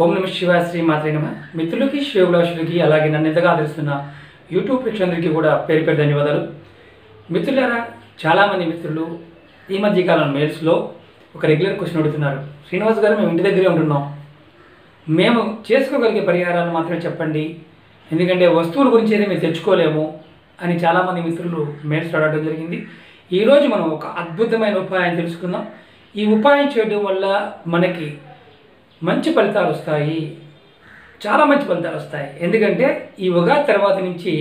ఓం నమ శివాయ శ్రీ మాత్రే నమ. మిత్రులకి శ్రేయోభిలాషులకి అలాగే నన్ను ఎంతగా ఆదరిస్తున్న యూట్యూబ్ ప్రేక్షకులందరికీ కూడా పేరు పేరు ధన్యవాదాలు. మిత్రులారా, చాలామంది మిత్రులు ఈ మధ్యకాలం మెయిల్స్లో ఒక రెగ్యులర్ క్వశ్చన్ అడుగుతున్నారు. శ్రీనివాస్ గారు, మేము ఇంటి దగ్గరే ఉంటున్నాం, మేము చేసుకోగలిగే పరిహారాలు మాత్రమే చెప్పండి, ఎందుకంటే వస్తువుల గురించి అయితే మేము తెచ్చుకోలేము అని చాలామంది మిత్రులు మెయిల్స్ అడగడం జరిగింది. ఈరోజు మనం ఒక అద్భుతమైన ఉపాయం తెలుసుకుందాం. ఈ ఉపాయం చేయడం వల్ల మనకి మంచి ఫలితాలు వస్తాయి, చాలా మంచి ఫలితాలు వస్తాయి. ఎందుకంటే ఈ ఉగాది తర్వాత నుంచి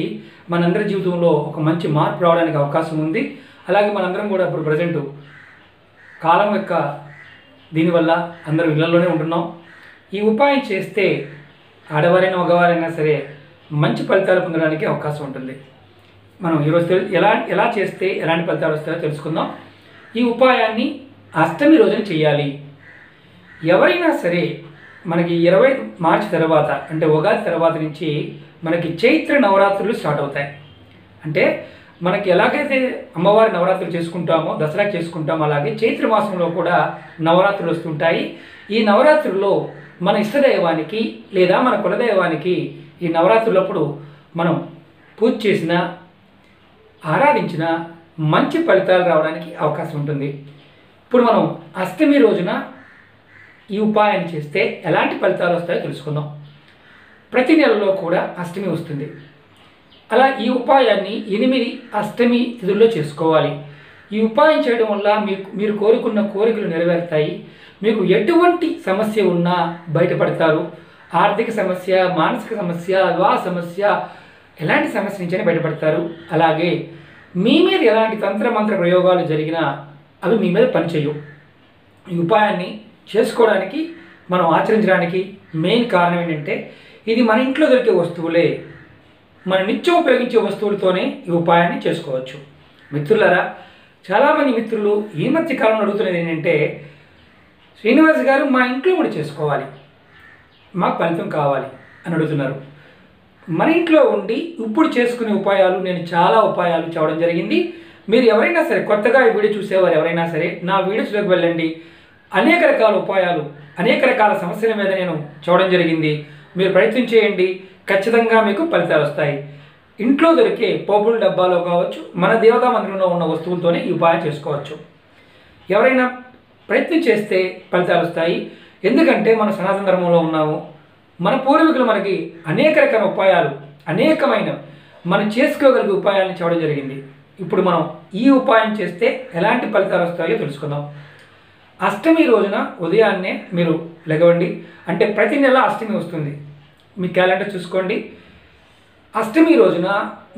మనందరి జీవితంలో ఒక మంచి మార్పు రావడానికి అవకాశం ఉంది. అలాగే మనందరం కూడా ఇప్పుడు ప్రజెంట్ కాలం యొక్క దీనివల్ల అందరూ ఇళ్లలోనే ఉంటున్నాం. ఈ ఉపాయం చేస్తే ఆడవారైనా మగవారైనా సరే మంచి ఫలితాలు పొందడానికి అవకాశం ఉంటుంది. మనం ఈరోజు ఎలా చేస్తే ఎలాంటి ఫలితాలు వస్తాయో తెలుసుకుందాం. ఈ ఉపాయాన్ని అష్టమి రోజున చేయాలి. ఎవరైనా సరే మనకి 20 మార్చి తర్వాత అంటే ఉగాది తర్వాత నుంచి మనకి చైత్ర నవరాత్రులు స్టార్ట్ అవుతాయి. అంటే మనకి ఎలాగైతే అమ్మవారి నవరాత్రులు చేసుకుంటామో, దసరా చేసుకుంటామో, అలాగే చైత్ర మాసంలో కూడా నవరాత్రులు వస్తుంటాయి. ఈ నవరాత్రుల్లో మన ఇష్టదైవానికి లేదా మన కులదైవానికి ఈ నవరాత్రులప్పుడు మనం పూజ చేసినా ఆరాధించిన మంచి ఫలితాలు రావడానికి అవకాశం ఉంటుంది. ఇప్పుడు మనం అష్టమి రోజున ఈ ఉపాయాన్ని చేస్తే ఎలాంటి ఫలితాలు వస్తాయో తెలుసుకుందాం. ప్రతి నెలలో కూడా అష్టమి వస్తుంది. అలా ఈ ఉపాయాన్ని 8 అష్టమి తిథుల్లో చేసుకోవాలి. ఈ ఉపాయం చేయడం వల్ల మీరు కోరుకున్న కోరికలు నెరవేరుతాయి. మీకు ఎటువంటి సమస్య ఉన్నా బయటపడతారు. ఆర్థిక సమస్య, మానసిక సమస్య, వివాహ సమస్య, ఎలాంటి సమస్య నుంచైనా బయటపడతారు. అలాగే మీ మీద ఎలాంటి తంత్రమంత్ర ప్రయోగాలు జరిగినా అవి మీ మీద పనిచేయవు. ఈ ఉపాయాన్ని చేసుకోవడానికి, మనం ఆచరించడానికి మెయిన్ కారణం ఏంటంటే ఇది మన ఇంట్లో దొరికే వస్తువులే, మన నిత్యం ఉపయోగించే వస్తువులతోనే ఈ ఉపాయాన్ని చేసుకోవచ్చు. మిత్రులారా, చాలామంది మిత్రులు ఈ మధ్య కాలంలో అడుగుతున్నది ఏంటంటే, శ్రీనివాస్ గారు మా ఇంట్లో కూడా చేసుకోవాలి, మాకు ఫలితం కావాలి అని అడుగుతున్నారు. మన ఇంట్లో ఉండి ఇప్పుడు చేసుకునే ఉపాయాలు నేను చాలా ఉపాయాలు చెప్పడం జరిగింది. మీరు ఎవరైనా సరే కొత్తగా ఈ వీడియో చూసేవారు ఎవరైనా సరే నా వీడియోస్లోకి వెళ్ళండి. అనేక రకాల ఉపాయాలు, అనేక రకాల సమస్యల మీద నేను చూడడం జరిగింది. మీరు ప్రయత్నం చేయండి, ఖచ్చితంగా మీకు ఫలితాలు వస్తాయి. ఇంట్లో దొరికే పోపుల డబ్బాలో కావచ్చు, మన దేవతా మందిరంలో ఉన్న వస్తువులతోనే ఈ ఉపాయం చేసుకోవచ్చు. ఎవరైనా ప్రయత్నం చేస్తే ఫలితాలు వస్తాయి. ఎందుకంటే మనం సనాతన ధర్మంలో ఉన్నాము. మన పూర్వీకులు మనకి అనేక రకాల ఉపాయాలు, అనేకమైన మనం చేసుకోగలిగే ఉపాయాలను చూడడం జరిగింది. ఇప్పుడు మనం ఈ ఉపాయం చేస్తే ఎలాంటి ఫలితాలు వస్తాయో తెలుసుకుందాం. అష్టమి రోజున ఉదయాన్నే మీరు లెగవండి. అంటే ప్రతి నెల అష్టమి వస్తుంది, మీ క్యాలెండర్ చూసుకోండి. అష్టమి రోజున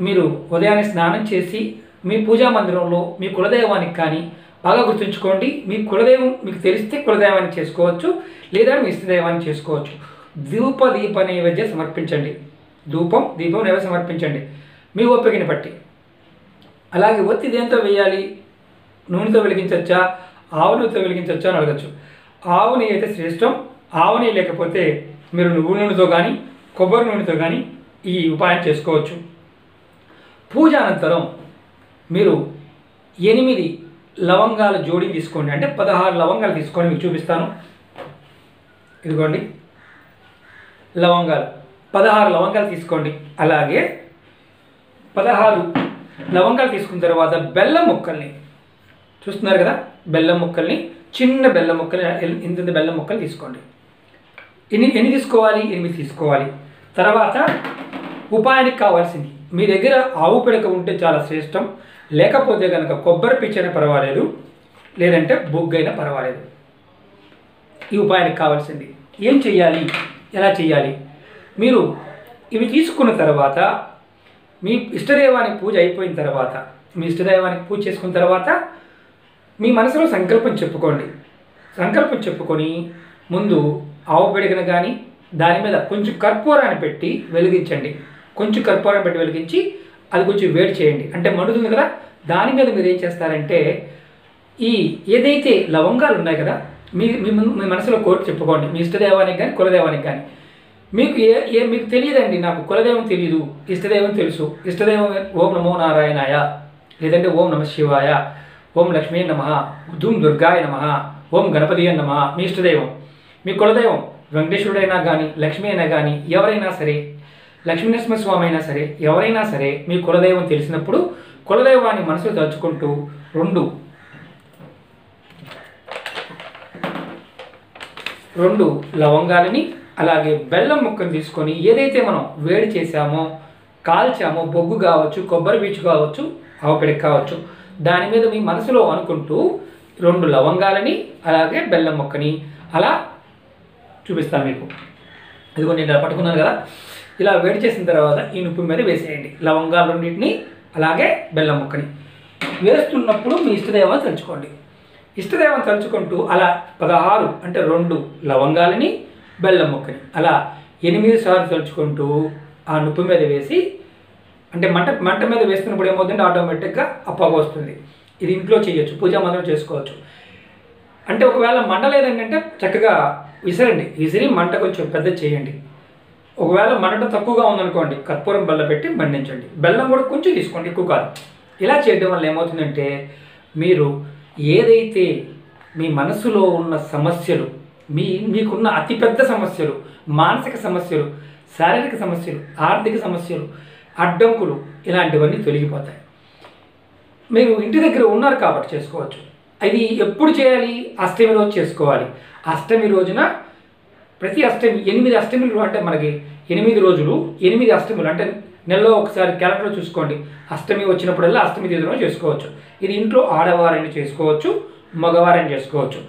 మీరు ఉదయాన్నే స్నానం చేసి మీ పూజా మందిరంలో మీ కులదైవానికి కానీ బాగా గుర్తుంచుకోండి. మీ కులదైవం మీకు తెలిస్తే కులదైవానికి చేసుకోవచ్చు, లేదా మీ ఇష్టదైవానికి చేసుకోవచ్చు. దీప నైవేద్యం సమర్పించండి. దీపం నైవేద్యం సమర్పించండి మీ ఓపికని బట్టి. అలాగే ఒత్తి దేంతో వేయాలి? నూనెతో వెలిగించవచ్చా, ఆవు నూనెతో వెలిగించవచ్చా అని అడగచ్చు. ఆవు నెయ్యి అయితే శ్రేష్టం. ఆవు నెయ్యి లేకపోతే మీరు నువ్వుల నూనెతో కానీ కొబ్బరి నూనెతో కానీ ఈ ఉపాయం చేసుకోవచ్చు. పూజ అనంతరం మీరు 8 లవంగాల జోడి తీసుకోండి. అంటే 16 లవంగాలు తీసుకోండి. మీకు చూపిస్తాను. ఇదిగోండి లవంగాలు, 16 లవంగాలు తీసుకోండి. అలాగే 16 లవంగాలు తీసుకున్న తర్వాత బెల్లం ముక్కల్ని చూస్తున్నారు కదా, బెల్లం ముక్కల్ని, చిన్న బెల్లం ముక్కలు, ఇంత బెల్లం ముక్కలు తీసుకోండి. ఎన్ని తీసుకోవాలి? 8 తీసుకోవాలి. తర్వాత ఉపాయానికి కావాల్సింది, మీ దగ్గర ఆవు పిడక ఉంటే చాలా శ్రేష్టం. లేకపోతే కనుక కొబ్బరి పిచ్చైనా పర్వాలేదు, లేదంటే బొగ్గైనా పర్వాలేదు. ఈ ఉపాయానికి కావాల్సింది ఏం చెయ్యాలి, ఎలా చెయ్యాలి? మీరు ఇవి తీసుకున్న తర్వాత మీ ఇష్టదైవానికి పూజ అయిపోయిన తర్వాత, మీ ఇష్టదైవానికి పూజ చేసుకున్న తర్వాత మీ మనసులో సంకల్పం చెప్పుకోండి. సంకల్పం చెప్పుకొని ముందు ఆవు పిడకను కానీ దాని మీద కొంచెం కర్పూరాన్ని పెట్టి వెలిగించండి. కొంచెం కర్పూరం పెట్టి వెలిగించి అది కొంచెం వేడి చేయండి. అంటే మండుతుంది కదా, దాని మీద మీరు ఏం చేస్తారంటే ఈ ఏదైతే లవంగాలు ఉన్నాయి కదా, మీ మనసులో కోరిక చెప్పుకోండి. మీ ఇష్టదైవానికి కానీ కులదైవానికి కానీ. మీకు మీకు తెలియదండి, నాకు కులదైవం తెలియదు, ఇష్టదైవం తెలుసు. ఇష్టదైవం ఓం నమో నారాయణాయ, లేదంటే ఓం నమ శివాయ, ఓం లక్ష్మీ నమః, ధూమ్ దుర్గాయ నమః, ఓం గణపతి నమః. మీ ఇష్టదైవం, మీ కులదైవం వెంకటేశ్వరుడైనా కానీ, లక్ష్మి అయినా కానీ, ఎవరైనా సరే, లక్ష్మీనరసింహస్వామి అయినా సరే, ఎవరైనా సరే మీ కులదైవం తెలిసినప్పుడు కులదైవాన్ని మనసులో తలుచుకుంటూ రెండు లవంగాలని అలాగే బెల్లం ముక్కను తీసుకొని ఏదైతే మనం వేడి చేసామో, కాల్చామో, బొగ్గు కావచ్చు, కొబ్బరి పీచు కావచ్చు, ఆవుపిడక కావచ్చు, దాని మీద మీ మనసులో అనుకుంటూ 2 లవంగాలని అలాగే బెల్లం ముక్కని అలా చూపిస్తాను మీకు. ఇదిగో నేను ఇలా పట్టుకున్నాను కదా, ఇలా వేడి చేసిన తర్వాత ఈ నుప్పు మీద వేసేయండి. లవంగాలు రెండింటిని అలాగే బెల్లం ముక్కని వేస్తున్నప్పుడు మీ ఇష్టదైవాన్ని తలుచుకోండి. ఇష్టదైవాన్ని తలుచుకుంటూ అలా 16 అంటే 2 లవంగాలని బెల్లం ముక్కని అలా 8 సార్లు తలుచుకుంటూ ఆ నుప్పు మీద వేసి, అంటే మంట మీద వేస్తున్నప్పుడు ఏమవుతుందంటే ఆటోమేటిక్గా ఆ పొగ వస్తుంది. ఇది ఇంట్లో చేయొచ్చు, పూజా మందిరం చేసుకోవచ్చు. అంటే ఒకవేళ మంట లేదంటే చక్కగా విసిరి మంట కొంచెం పెద్ద చేయండి. ఒకవేళ మంట తక్కువగా ఉందనుకోండి, కర్పూరం బెల్లం పెట్టి మండించండి. బెల్లం కూడా కొంచెం తీసుకోండి, ఎక్కువ కాదు. ఇలా చేయడం వల్ల ఏమవుతుందంటే మీరు ఏదైతే మీ మనసులో ఉన్న సమస్యలు, మీకున్న అతిపెద్ద సమస్యలు, మానసిక సమస్యలు, శారీరక సమస్యలు, ఆర్థిక సమస్యలు, అడ్డంకులు ఇలాంటివన్నీ తొలగిపోతాయి. మీరు ఇంటి దగ్గర ఉన్నారు కాబట్టి చేసుకోవచ్చు. అది ఎప్పుడు చేయాలి? అష్టమి రోజు చేసుకోవాలి. అష్టమి రోజున ప్రతి అష్టమి 8 అష్టమిలు, అంటే మనకి 8 రోజులు 8 అష్టములు, అంటే నెలలో ఒకసారి క్యాలెండర్ చూసుకోండి. అష్టమి వచ్చినప్పుడల్లా అష్టమి తిథిలో చేసుకోవచ్చు. ఇది ఇంట్లో ఆడవారైనా చేసుకోవచ్చు, మగవారైనా చేసుకోవచ్చు.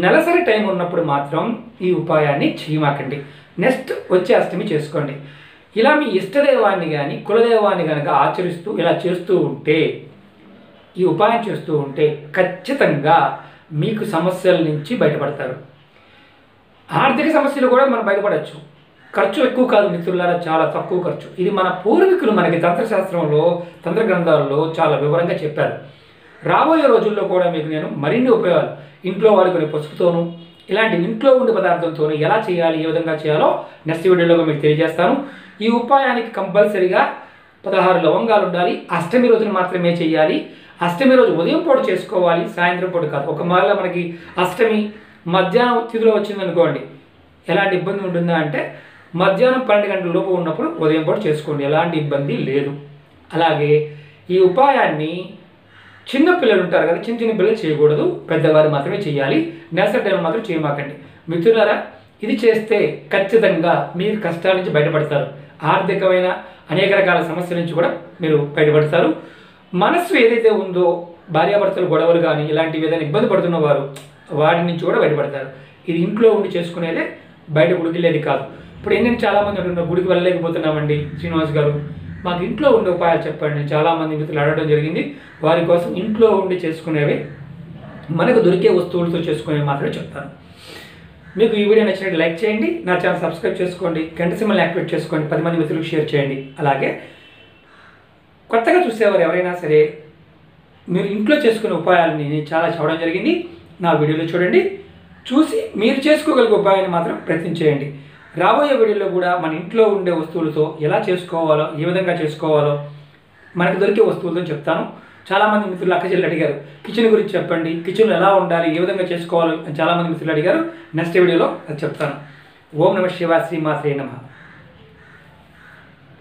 నెలసరి టైం ఉన్నప్పుడు మాత్రం ఈ ఉపాయాన్ని చేయమాకండి. నెక్స్ట్ వచ్చే అష్టమి చేసుకోండి. ఇలా మీ ఇష్టదైవాన్ని కానీ కులదైవాన్ని కనుక ఆచరిస్తూ ఇలా చేస్తూ ఉంటే, ఈ ఉపాయం చేస్తూ ఉంటే ఖచ్చితంగా మీకు సమస్యల నుంచి బయటపడతారు. ఆర్థిక సమస్యలు కూడా మనం బయటపడవచ్చు. ఖర్చు ఎక్కువ కాదు మిత్రులారా, చాలా తక్కువ ఖర్చు. ఇది మన పూర్వీకులు మనకి తంత్రశాస్త్రంలో, తంత్ర గ్రంథాలలో చాలా వివరంగా చెప్పారు. రాబోయే రోజుల్లో కూడా మీకు నేను మరిన్ని ఉపయోగాలు, ఇంట్లో వాడుకునే పసుపుతోనూ ఇలాంటి ఇంట్లో ఉండే పదార్థంతోనూ ఎలా చేయాలి, ఏ విధంగా చేయాలో నెక్స్ట్ వీడియోలో మీకు తెలియజేస్తాను. ఈ ఉపాయానికి కంపల్సరీగా 16 లవంగాలు ఉండాలి. అష్టమి రోజున మాత్రమే చేయాలి. అష్టమి రోజు ఉదయం పూట చేసుకోవాలి, సాయంత్రం పూట కాదు. ఒకవేళ మనకి అష్టమి మధ్యాహ్నం తిథిలో వచ్చిందనుకోండి, ఎలాంటి ఇబ్బంది ఉంటుందా అంటే మధ్యాహ్నం 12 గంటల లోపు ఉన్నప్పుడు ఉదయం పూట చేసుకోండి, ఎలాంటి ఇబ్బంది లేదు. అలాగే ఈ ఉపాయాన్ని చిన్న పిల్లలు ఉంటారు కదా, చిన్న పిల్లలు చేయకూడదు, పెద్దవారు మాత్రమే చేయాలి. నెక్స్ట్ టైం మాత్రం చేయమాకండి మిత్రులారా. ఇది చేస్తే ఖచ్చితంగా మీరు కష్టాల నుంచి బయటపడతారు. ఆర్థికమైన అనేక రకాల సమస్యల నుంచి కూడా మీరు బయటపడతారు. మనస్సు ఏదైతే ఉందో, భార్యాభర్తలు గొడవలు కానీ ఇలాంటివి ఏదైనా ఇబ్బంది పడుతున్న వారు వాటి నుంచి కూడా బయటపడతారు. ఇది ఇంట్లో ఉండి చేసుకునేదే, బయట గుడికి వెళ్ళేది కాదు. ఇప్పుడు ఏంటంటే చాలామంది అంటున్నారు గుడికి వెళ్ళలేకపోతున్నామండి శ్రీనివాస్ గారు, మాకు ఇంట్లో ఉండే ఉపాయాలు చెప్పండి. చాలామంది మిత్రులు అడగడం జరిగింది. వారి కోసం ఇంట్లో ఉండి చేసుకునేవి, మనకు దొరికే వస్తువులతో చేసుకునేవి మాత్రమే చెప్తాను. మీకు ఈ వీడియో నచ్చినట్టు లైక్ చేయండి, నా ఛానల్ సబ్స్క్రైబ్ చేసుకోండి, గంట సింబల్ని యాక్టివేట్ చేసుకోండి, 10 మంది మిత్రులకు షేర్ చేయండి. అలాగే కొత్తగా చూసేవారు ఎవరైనా సరే మీరు ఇంట్లో చేసుకునే ఉపాయాలని నేను చాలా చెప్పడం జరిగింది. నా వీడియోలో చూడండి, చూసి మీరు చేసుకోగలిగే ఉపాయాన్ని మాత్రం ప్రయత్నం చేయండి. రాబోయే వీడియోలో కూడా మన ఇంట్లో ఉండే వస్తువులతో ఎలా చేసుకోవాలో, ఏ విధంగా చేసుకోవాలో, మనకు దొరికే వస్తువులతో చెప్తాను. చాలామంది మిత్రులు అక్క చెల్లి అడిగారు కిచెన్ గురించి చెప్పండి, కిచెన్లో ఎలా ఉండాలి, ఏ విధంగా చేసుకోవాలి అని చాలామంది మిత్రులు అడిగారు. నెక్స్ట్ వీడియోలో అది చెప్తాను. ఓం నమః శివాయ, శ్రీమాత్రే నమః.